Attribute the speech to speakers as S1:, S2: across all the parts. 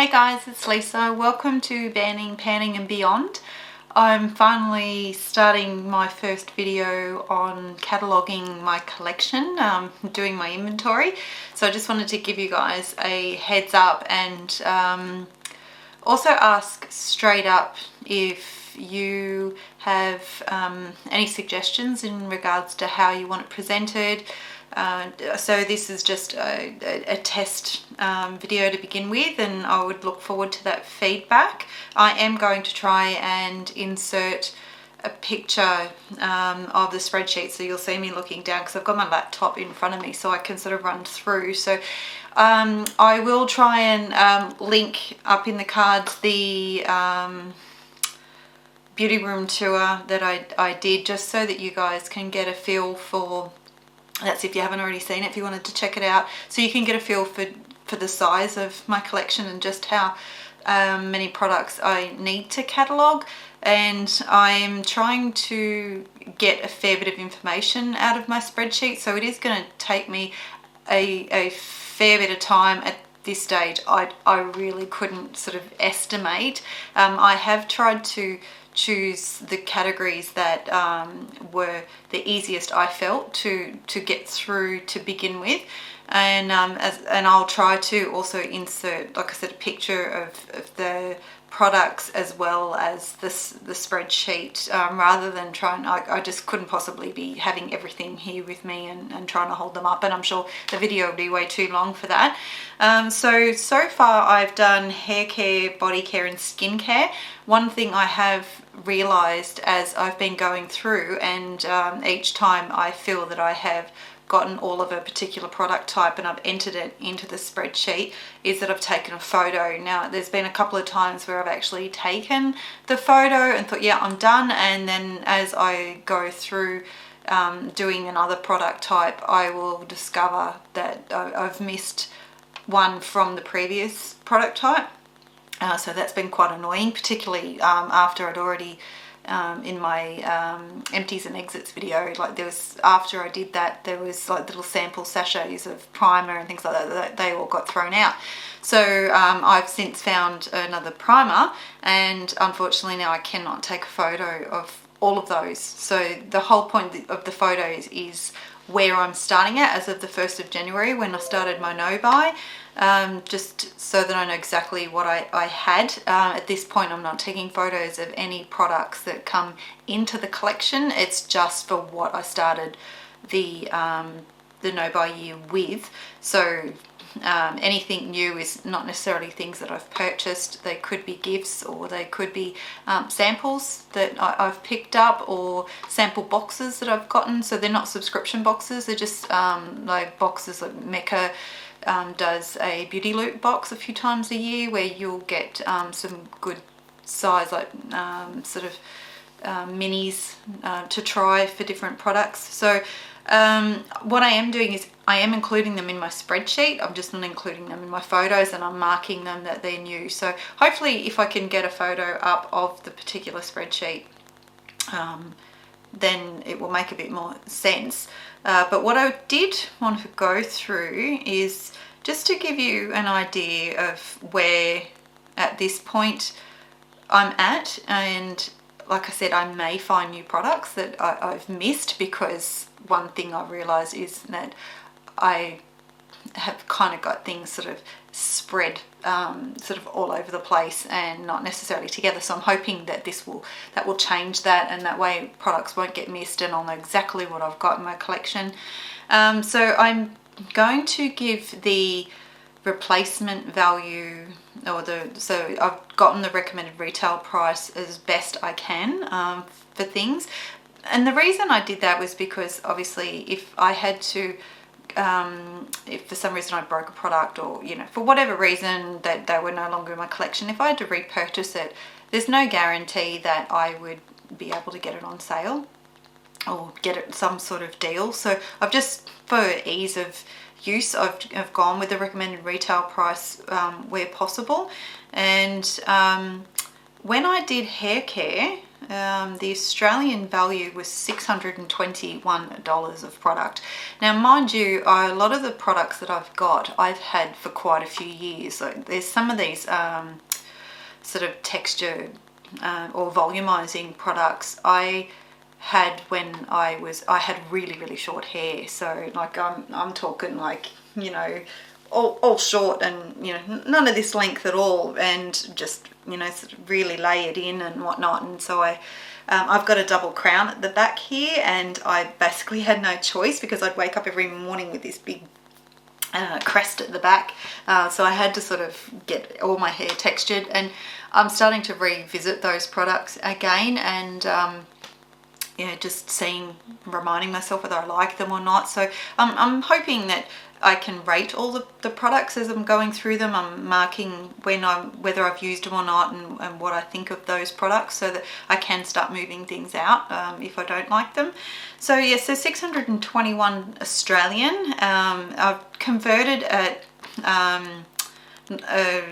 S1: Hey guys, it's Lisa. Welcome to Banning, Panning and Beyond. I'm finally starting my first video on cataloguing my collection, doing my inventory. So I just wanted to give you guys a heads up and also ask straight up if you have any suggestions in regards to how you want it presented. So this is just a test video to begin with, and I would look forward to that feedback. I am going to try and insert a picture of the spreadsheet, so you'll see me looking down because I've got my laptop in front of me so I can sort of run through. So I will try and link up in the cards the beauty room tour that I did, just so that you guys can get a feel for, that's if you haven't already seen it, if you wanted to check it out, so you can get a feel for the size of my collection and just how many products I need to catalogue. And I'm trying to get a fair bit of information out of my spreadsheet, so it is going to take me a fair bit of time at this stage. I really couldn't sort of estimate. I have tried to choose the categories that were the easiest I felt to get through to begin with, and I'll try to also insert, like I said, a picture of the products as well as the spreadsheet, rather than trying, I just couldn't possibly be having everything here with me and trying to hold them up, and I'm sure the video will be way too long for that. So far I've done hair care, body care and skin care. One thing I have realized as I've been going through, and each time I feel that I have gotten all of a particular product type and I've entered it into the spreadsheet, is that I've taken a photo. Now there's been a couple of times where I've actually taken the photo and thought, yeah, I'm done, and then as I go through doing another product type, I will discover that I've missed one from the previous product type. So that's been quite annoying, particularly after I'd already in my empties and exits video, like there was, after I did that, there was like little sample sachets of primer and things like that, they all got thrown out. So I've since found another primer, and unfortunately now I cannot take a photo of all of those. So the whole point of the photos is where I'm starting at as of the 1st of January when I started my no-buy, just so that I know exactly what I had. At this point I'm not taking photos of any products that come into the collection. It's just for what I started the no-buy year with. So anything new is not necessarily things that I've purchased. They could be gifts, or they could be samples that I've picked up, or sample boxes that I've gotten. So they're not subscription boxes, they're just like boxes. Like Mecca does a beauty loop box a few times a year where you'll get some good size, like sort of minis to try for different products. So what I am doing is I am including them in my spreadsheet. I'm just not including them in my photos, and I'm marking them that they're new. So hopefully if I can get a photo up of the particular spreadsheet, then it will make a bit more sense. But what I did want to go through is just to give you an idea of where at this point I'm at. And like I said, I may find new products that I've missed, because one thing I've realized is that I have kind of got things sort of spread sort of all over the place and not necessarily together. So I'm hoping that that will change that, and that way products won't get missed and I'll know exactly what I've got in my collection. So I'm going to give the replacement value, or so I've gotten the recommended retail price as best I can for things. And the reason I did that was because obviously if I had to if for some reason I broke a product, or for whatever reason that they were no longer in my collection, if I had to repurchase it, there's no guarantee that I would be able to get it on sale or get it some sort of deal. So I've just, for ease of use, I've gone with the recommended retail price where possible. And when I did hair care, the Australian value was $621 of product. Now, mind you, a lot of the products that I've got, I've had for quite a few years. So there's some of these sort of texture or volumizing products I had when I had really short hair. So like I'm talking like, you know, all short and, you know, none of this length at all, and just, you know, sort of really layered in and whatnot. And so I've got a double crown at the back here, and I basically had no choice because I'd wake up every morning with this big crest at the back. So I had to sort of get all my hair textured, and I'm starting to revisit those products again, and yeah, just reminding myself whether I like them or not. So I'm hoping that I can rate all the products as I'm going through them. I'm marking whether I've used them or not, and what I think of those products, so that I can start moving things out if I don't like them. So yeah, so 621 Australian. I've converted at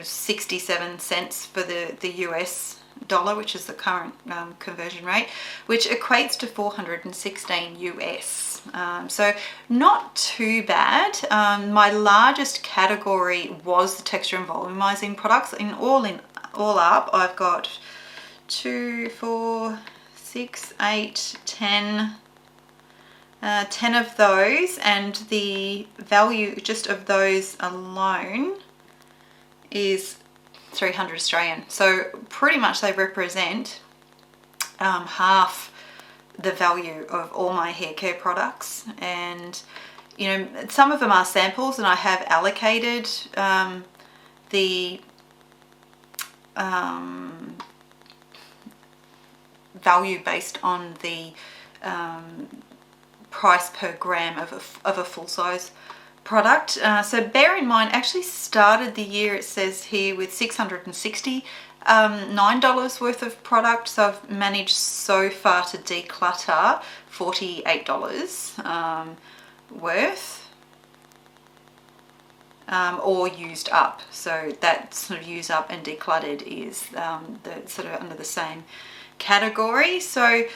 S1: 67 cents for the US dollar, which is the current conversion rate, which equates to 416 US. So not too bad. My largest category was the texture and volumizing products. All up, I've got 2, 4, 6, 8, 10. 10 of those, and the value just of those alone is 300 Australian. So pretty much they represent half the value of all my hair care products. And you know, some of them are samples, and I have allocated the value based on the price per gram of a full-size product. So bear in mind, actually started the year, it says here, with $669 worth of product. So I've managed so far to declutter $48 worth, or used up. So that sort of use up and decluttered is the sort of under the same category. So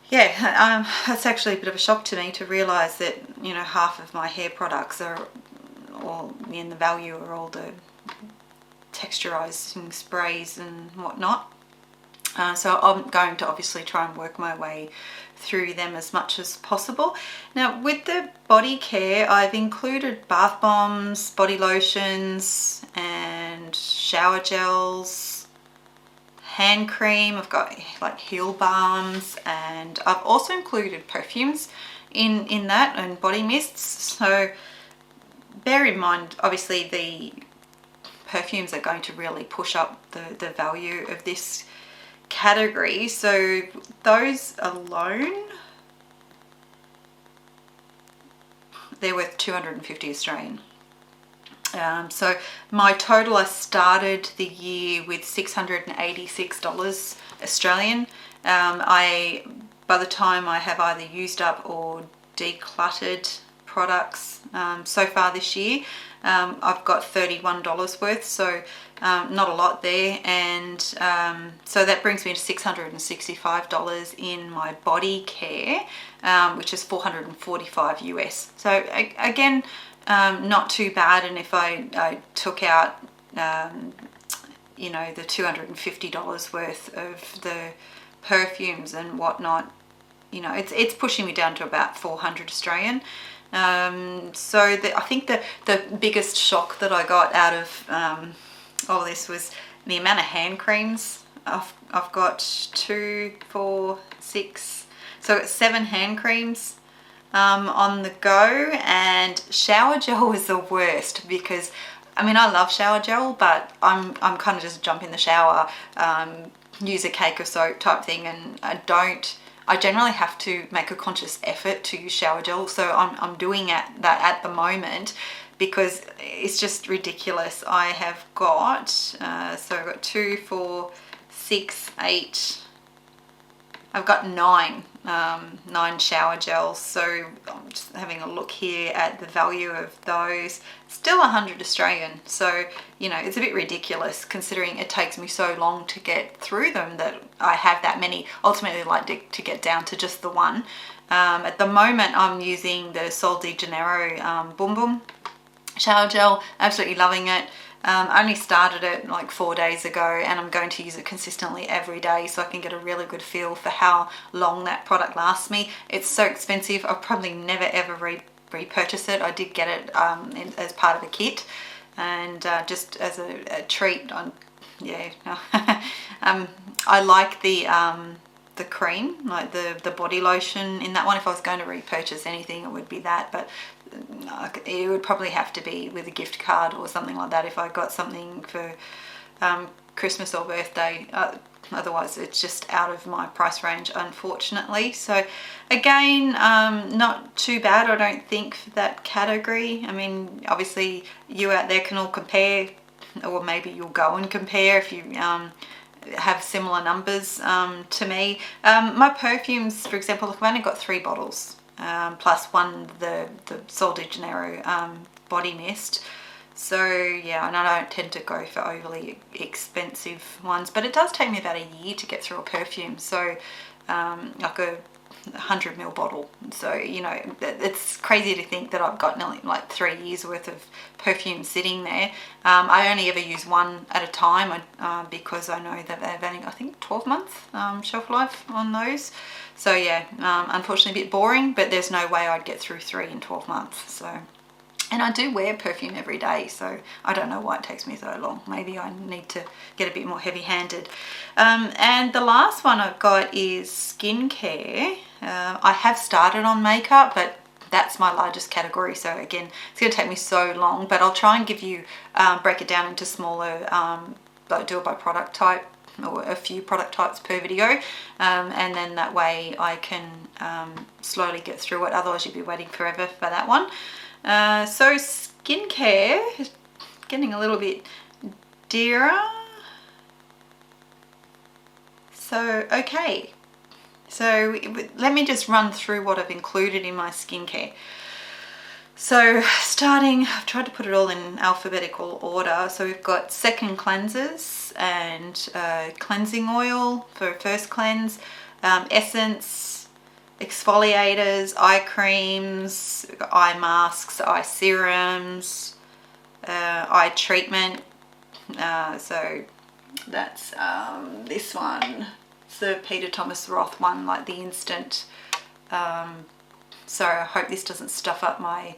S1: yeah, that's actually a bit of a shock to me to realise that, you know, half of my hair products are all in the value, are all the texturising sprays and whatnot. So I'm going to obviously try and work my way through them as much as possible. Now with the body care, I've included bath bombs, body lotions and shower gels, hand cream. I've got like heel balms, and I've also included perfumes in that, and body mists. So bear in mind, obviously the perfumes are going to really push up the value of this category. So those alone, they're worth 250 Australian. So my total, I started the year with $686 Australian. By the time I have either used up or decluttered products so far this year, I've got $31 worth, so not a lot there. And so that brings me to $665 in my body care, which is 445 US. So again, not too bad. And if I took out you know, the $250 worth of the perfumes and whatnot, you know, it's pushing me down to about 400 Australian. So I think the biggest shock that I got out of all this was the amount of hand creams. I've got 2, 4, 6, so it's 7 hand creams on the go. And shower gel was the worst, because I mean, I love shower gel, but I'm kind of just jump in the shower, use a cake of soap type thing, and I generally have to make a conscious effort to use shower gel. So I'm doing that at the moment, because it's just ridiculous. I have got, so I've got 2, 4, 6, 8, I've got 9 9 shower gels. So I'm just having a look here at the value of those. Still 100 Australian. So, you know, it's a bit ridiculous considering it takes me so long to get through them that I have that many. Ultimately, I'd like to get down to just the one. At the moment, I'm using the Sol de Janeiro Boom Boom shower gel. Absolutely loving it. I only started it like 4 days ago, and I'm going to use it consistently every day so I can get a really good feel for how long that product lasts me. It's so expensive. I'll probably never ever repurchase it. I did get it as part of a kit, and just as a treat. Yeah, I like the cream, like the body lotion in that one. If I was going to repurchase anything, it would be that, but it would probably have to be with a gift card or something like that if I got something for Christmas or birthday. Otherwise it's just out of my price range, unfortunately. So again, not too bad, I don't think, for that category. I mean, obviously you out there can all compare, or maybe you'll go and compare if you have similar numbers to me. My perfumes, for example, look, I've only got 3 bottles, plus one, the Sol de Janeiro body mist. So yeah, and I don't tend to go for overly expensive ones, but it does take me about a year to get through a perfume. So like a 100ml bottle. So, you know, it's crazy to think that I've got nearly like 3 years worth of perfume sitting there. I only ever use one at a time because I know that they've only, I think, 12 months shelf life on those. So yeah, unfortunately a bit boring, but there's no way I'd get through 3 in 12 months. So, and I do wear perfume every day, so I don't know why it takes me so long. Maybe I need to get a bit more heavy-handed. And the last one I've got is skincare. I have started on makeup, but that's my largest category. So again, it's going to take me so long, but I'll try and give you, break it down into smaller, do it by product type, or a few product types per video, and then that way I can slowly get through it. Otherwise you'd be waiting forever for that one. So skincare is getting a little bit dearer. So okay, so let me just run through what I've included in my skincare. So starting, I've tried to put it all in alphabetical order. So we've got second cleansers and cleansing oil for first cleanse, essence, exfoliators, eye creams, eye masks, eye serums, eye treatment. So that's this one. It's the Peter Thomas Roth one, like the instant. So I hope this doesn't stuff up my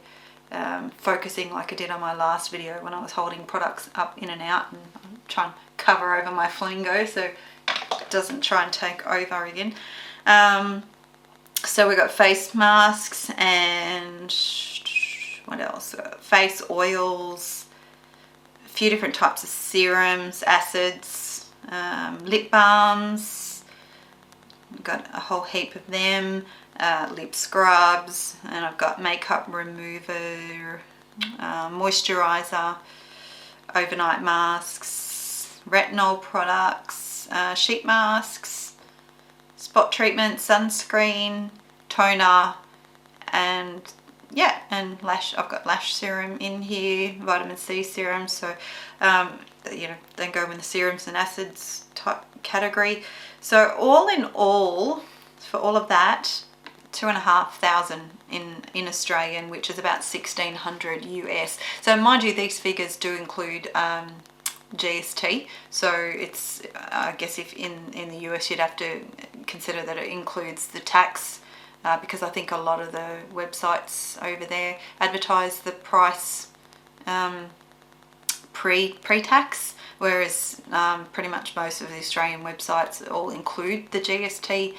S1: focusing like I did on my last video when I was holding products up in and out, and I'm trying to cover over my flamingo so it doesn't try and take over again. So we've got face masks and what else? Face oils, a few different types of serums, acids, lip balms. We've got a whole heap of them. Lip scrubs, and I've got makeup remover, moisturizer, overnight masks, retinol products, sheet masks, spot treatment, sunscreen, toner, and yeah, and lash. I've got lash serum in here, vitamin C serum. So you know, then go in the serums and acids type category. So all in all, for all of that, 2,500 in Australian, which is about 1,600 US. So mind you, these figures do include GST. So it's, I guess if in the US you'd have to consider that it includes the tax, because I think a lot of the websites over there advertise the price pre-tax, whereas pretty much most of the Australian websites all include the GST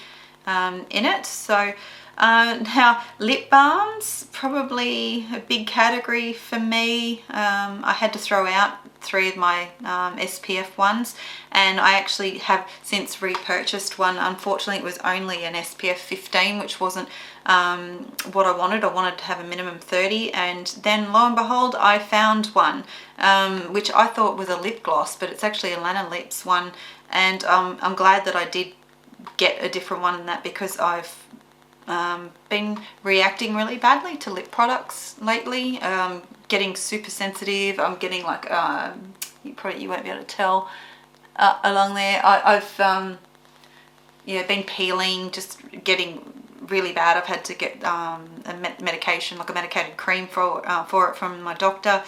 S1: in it. So now lip balms, probably a big category for me. I had to throw out 3 of my SPF ones, and I actually have since repurchased one. Unfortunately it was only an SPF 15, which wasn't what I wanted. I wanted to have a minimum 30, and then lo and behold I found one which I thought was a lip gloss, but it's actually a Lana Lips one, and I'm glad that I did get a different one than that, because I've been reacting really badly to lip products lately, getting super sensitive. I'm getting like, you won't be able to tell along there. I've yeah, been peeling, just getting really bad. I've had to get a medication, like a medicated cream for it from my doctor.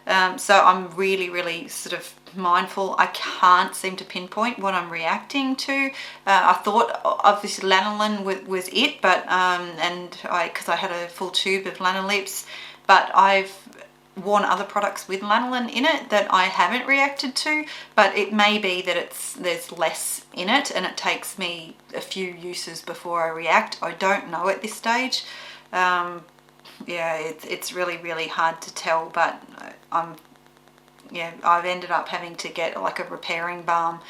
S1: So I'm really sort of mindful. I can't seem to pinpoint what I'm reacting to. I thought obviously lanolin was it, but because I had a full tube of Lanolips, but I've worn other products with lanolin in it that I haven't reacted to, but it may be that there's less in it and it takes me a few uses before I react. I don't know at this stage. Yeah, it's really hard to tell, but I've ended up having to get like a repairing balm,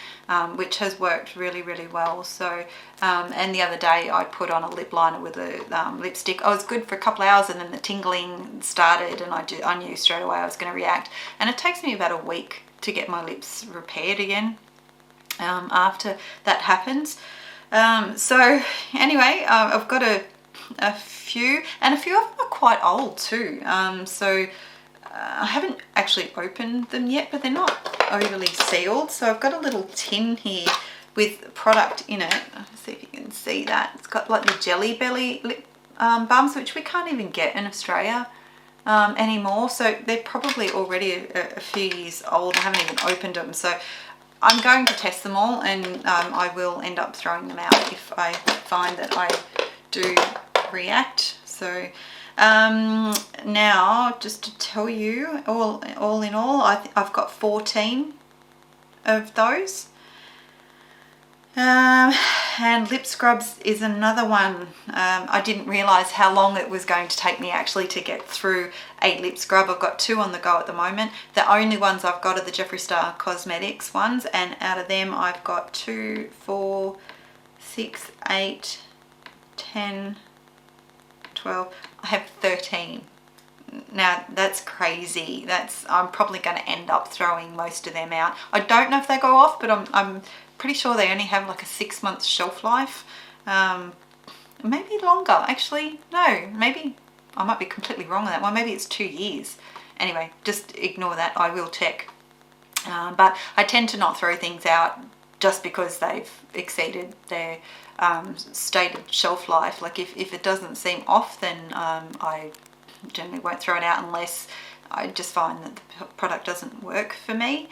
S1: which has worked really well. So and the other day I put on a lip liner with a lipstick. I was good for a couple of hours and then the tingling started, and I knew straight away I was going to react, and it takes me about a week to get my lips repaired again after that happens. So anyway, I've got a few, and a few of them are quite old too. So I haven't actually opened them yet, but they're not overly sealed. So I've got a little tin here with product in it. Let's see if you can see that. It's got like the Jelly Belly lip balms, which we can't even get in Australia anymore. So they're probably already a few years old. I haven't even opened them. So I'm going to test them all, and I will end up throwing them out if I find that I do react. So now just to tell you, all in all, I've got 14 of those. And lip scrubs is another one. I didn't realize how long it was going to take me actually to get through a lip scrub. I've got 2 on the go at the moment. The only ones I've got are the Jeffree Star Cosmetics ones, and out of them I've got 2, 4, 6, 8, 10, 12. I have 13. Now that's crazy. I'm probably going to end up throwing most of them out. I don't know if they go off, but I'm pretty sure they only have like a 6-month shelf life. Maybe longer, actually. No, maybe I might be completely wrong on that one. Maybe it's 2 years. Anyway, just ignore that. I will check. But I tend to not throw things out just because they've exceeded their stated shelf life. Like if it doesn't seem off, then I generally won't throw it out unless I just find that the product doesn't work for me.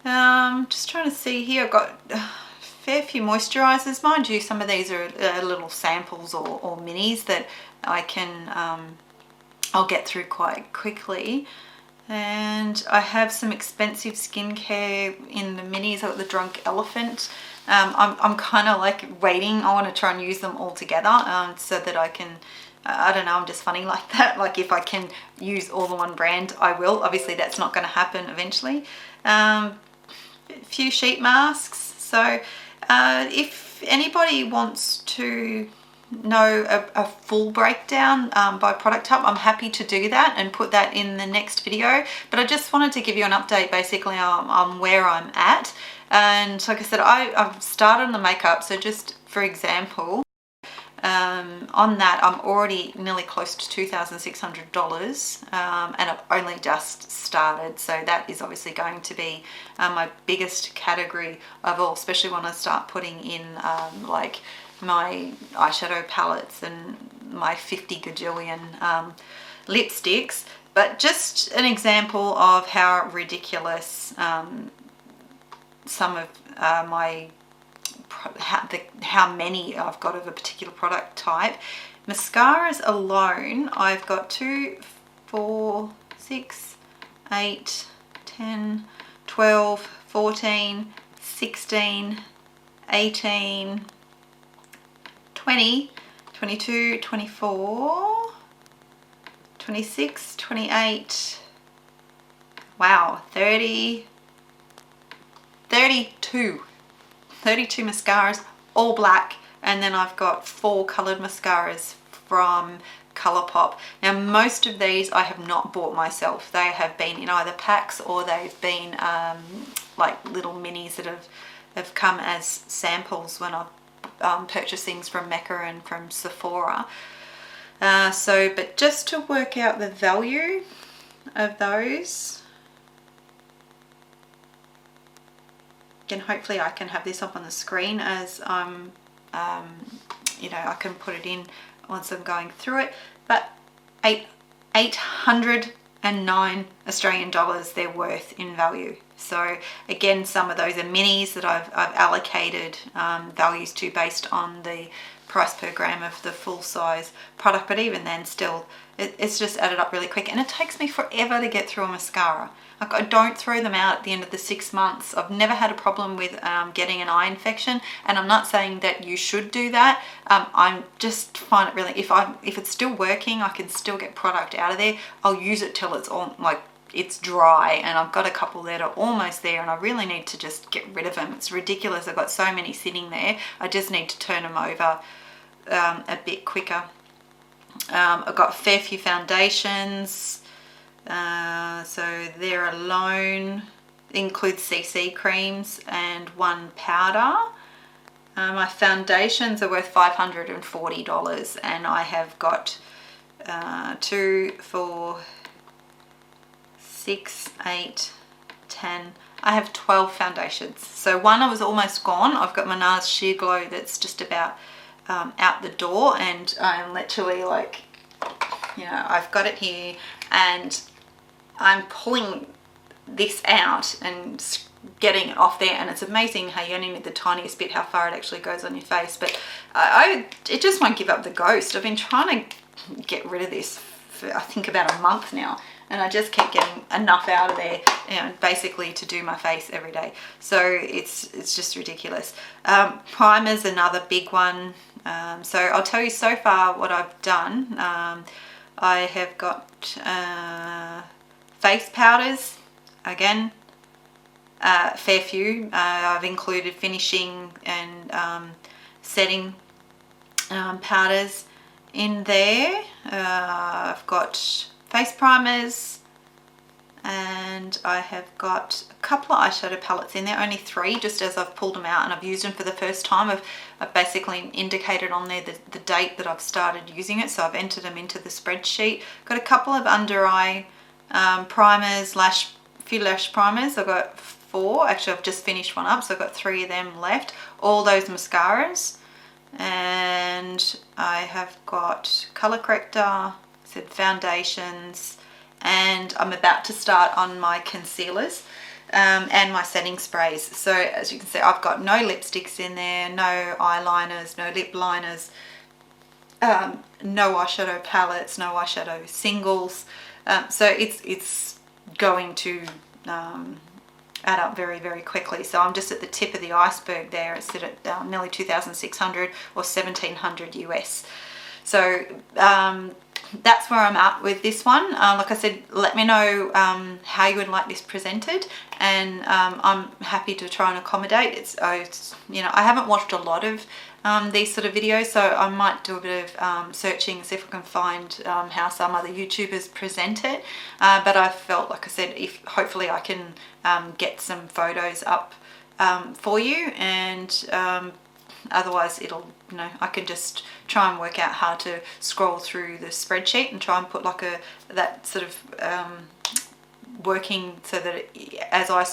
S1: Just trying to see here, I've got a fair few moisturizers. Mind you, some of these are little samples or minis that I can I'll get through quite quickly. And I have some expensive skincare in the minis. I've got the Drunk Elephant. I'm kind of like waiting. I want to try and use them all together so that I can, I don't know, I'm just funny like that. Like if I can use all the one brand, I will. Obviously that's not going to happen eventually. A few sheet masks. So if anybody wants to know a full breakdown by product type, I'm happy to do that and put that in the next video, but I just wanted to give you an update basically on where I'm at. And like I said, I've started on the makeup, so just for example, on that I'm already nearly close to $2,600 and I've only just started, so that is obviously going to be my biggest category of all, especially when I start putting in like my eyeshadow palettes and my 50 gajillion lipsticks. But just an example of how ridiculous some of my how many I've got of a particular product type. Mascaras alone, I've got 2, 4, 6, 8, 10, 12, 14, 16, 18, 20, 22, 24, 26, 28, wow, 30, 32 mascaras, all black, and then I've got 4 coloured mascaras from Colourpop. Now most of these I have not bought myself. They have been in either packs or they've been like little minis that have come as samples when I've purchase things from Mecca and from Sephora. But just to work out the value of those, again, hopefully I can have this up on the screen as I'm, you know, I can put it in once I'm going through it. But 809 Australian dollars they're worth in value. So again, some of those are minis that I've allocated values to based on the price per gram of the full size product, but even then still it's just added up really quick, and it takes me forever to get through a mascara. Like, I don't throw them out at the end of the 6 months. I've never had a problem with getting an eye infection, and I'm not saying that you should do that. I just find it really, if it's still working, I can still get product out of there. I'll use it till it's all like it's dry, and I've got a couple that are almost there, and I really need to just get rid of them. It's ridiculous. I've got so many sitting there. I just need to turn them over a bit quicker. I've got a fair few foundations, so they're alone includes CC creams and one powder. My foundations are worth $540, and I have got 2, 4, 6, 8, 10. I have 12 foundations. So one I was almost gone. I've got my NARS Sheer Glow that's just about out the door, and I'm literally like, you know, I've got it here and I'm pulling this out and getting it off there, and it's amazing how you only need the tiniest bit, how far it actually goes on your face. But it just won't give up the ghost. I've been trying to get rid of this for I think about a month now, and I just keep getting enough out of there, you know, basically to do my face every day. So it's just ridiculous. Primer's another big one. So I'll tell you so far what I've done. I have got face powders, again, fair few. I've included finishing and setting powders in there. I've got face primers, and I have got a couple of eyeshadow palettes in there, only 3, just as I've pulled them out and I've used them for the first time. I've basically indicated on there the date that I've started using it, so I've entered them into the spreadsheet. Got a couple of under eye primers, few lash primers. I've got 4, actually I've just finished one up, so I've got 3 of them left. All those mascaras, and I have got colour corrector, said foundations, and I'm about to start on my concealers and my setting sprays. So as you can see, I've got no lipsticks in there, no eyeliners, no lip liners, no eyeshadow palettes, no eyeshadow singles. So it's going to add up very, very quickly. So I'm just at the tip of the iceberg there. It's at nearly 2,600 or 1,700 US. So that's where I'm at with this one. Like I said, let me know how you would like this presented, and I'm happy to try and accommodate. It's you know, I haven't watched a lot of these sort of videos, so I might do a bit of searching and see if I can find how some other YouTubers present it. But I felt, like I said, if hopefully I can get some photos up for you, and otherwise it'll, you know, I can just try and work out how to scroll through the spreadsheet and try and put like that sort of working so that as I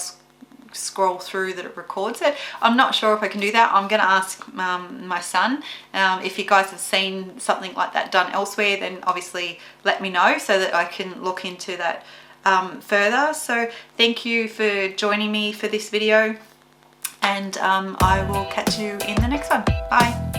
S1: scroll through that it records it. I'm not sure if I can do that. I'm going to ask my son. If you guys have seen something like that done elsewhere, then obviously let me know so that I can look into that further. So thank you for joining me for this video, and I will catch you in the next one. Bye.